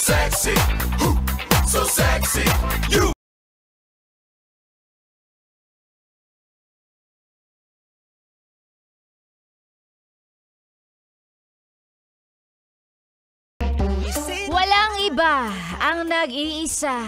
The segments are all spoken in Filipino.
sexy, so sexy, you. Walang iba ang nag-iisa.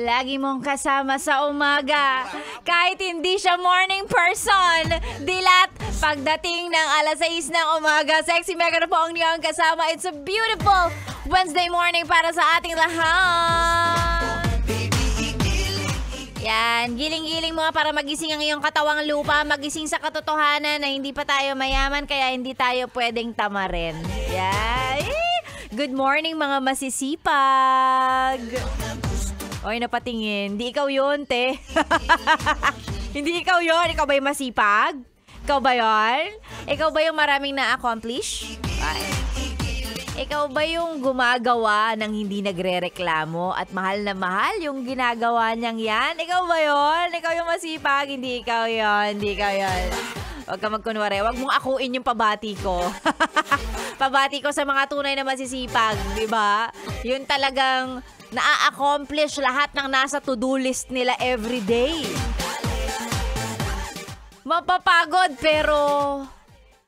Lagi mong kasama sa umaga. Kahit hindi siya morning person. Dilat, pagdating ng alas 6 ng umaga, Sexy Mega na po ang niyong kasama. It's a beautiful Wednesday morning para sa ating lahat. Yan, giling-giling mo para magising ang iyong katawang lupa. Magising sa katotohanan na hindi pa tayo mayaman, kaya hindi tayo pwedeng tamarin. Yan. Good morning mga masisipag. Oy, napatingin. Hindi ikaw yun, te. Hindi ikaw yun. Ikaw ba yung masipag? Ikaw ba yun? Ikaw ba yung maraming na-accomplish? Ay. Ikaw ba yung gumagawa ng hindi nagre-reklamo at mahal na mahal yung ginagawa niyang yan? Ikaw ba yun? Ikaw yung masipag? Hindi ikaw yun. Hindi ikaw yun. Huwag ka magkunwari. Huwag mong akuin yung pabati ko. Pabati ko sa mga tunay na masisipag, di ba? Yun talagang na-accomplish lahat ng nasa to-do list nila everyday. Mapapagod pero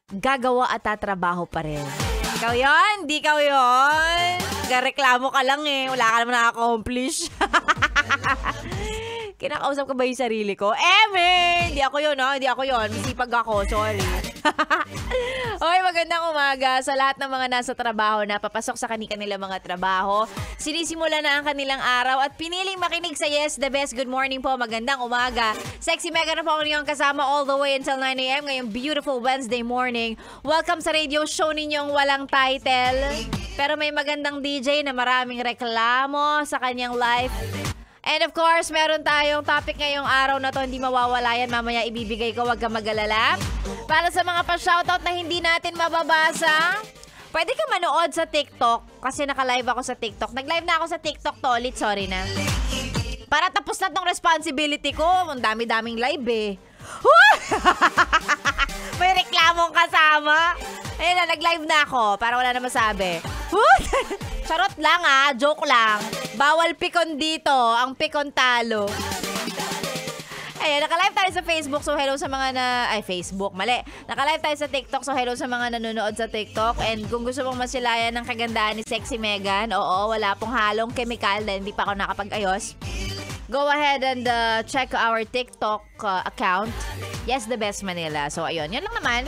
gagawa at tatrabaho pa rin. Ikaw yun? Di ikaw yun? Gareklamo ka lang eh. Wala ka naman na-accomplish. Kinakausap ko ba yung sarili ko? Hindi ako yun, no? Hindi ako yun. Masipag ako. Sorry. Okay, magandang umaga sa lahat ng mga nasa trabaho na papasok sa kanilang mga trabaho. Sinisimula na ang kanilang araw at piniling makinig sa Yes, the Best. Good morning po. Magandang umaga. Sexy Mega na po ang inyong kasama all the way until 9 a.m. ngayong beautiful Wednesday morning. Welcome sa radio show ninyong walang title. Pero may magandang DJ na maraming reklamo sa kanyang life. And of course, meron tayong topic ngayong araw na to, hindi mawawala yan. Mamaya ibibigay ko, wag ka mag-alala. Para sa mga pa-shoutout na hindi natin mababasa, pwede ka manood sa TikTok kasi naka-live ako sa TikTok. Nag-live na ako sa TikTok to ulit, sorry na. Para tapos na tong responsibility ko. Ang dami-daming live eh. May reklamong kasama. Ayun na, nag-live na ako para wala na masabi. Charot lang joke lang. Bawal pikon dito, ang pikon talo. Ayun, naka-live tayo sa Facebook, so hello sa mga Facebook, mali. Naka-live tayo sa TikTok, so hello sa mga nanonood sa TikTok. And kung gusto mong masilayan ng kagandahan ni Sexy Megan, oo, wala pong halong chemical dahil hindi pa ako nakapag-ayos. Go ahead and check our TikTok account. Yes, the Best Manila. So, ayun. Yun lang naman.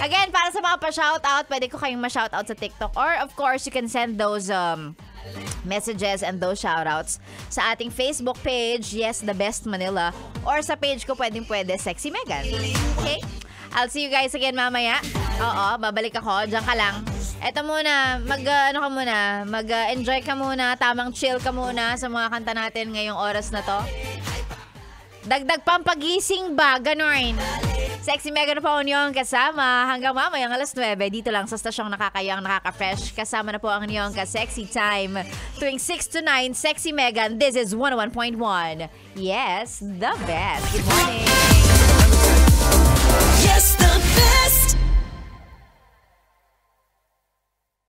Again, para sa mga pa-shoutout, pwede ko kayong ma-shoutout sa TikTok. Or, of course, you can send those messages and those shoutouts sa ating Facebook page, Yes, the Best Manila. Or sa page ko, pwede, Sexy Megan. Okay? I'll see you guys again mamaya. Oo, babalik ako. Diyan ka lang. Eto muna, mag-enjoy ka muna, tamang chill ka muna sa mga kanta natin ngayong oras na to. Dagdag pampagising ba? Ganon. Sexy Mega na po ang kasama hanggang mamayang alas 9. Dito lang sa stasyong nakakayang, nakaka-fresh. Kasama na po ang inyong ka-sexy time. Tuwing 6 to 9, Sexy Mega. This is 101.1. Yes, the best. Good morning. Yes, the best.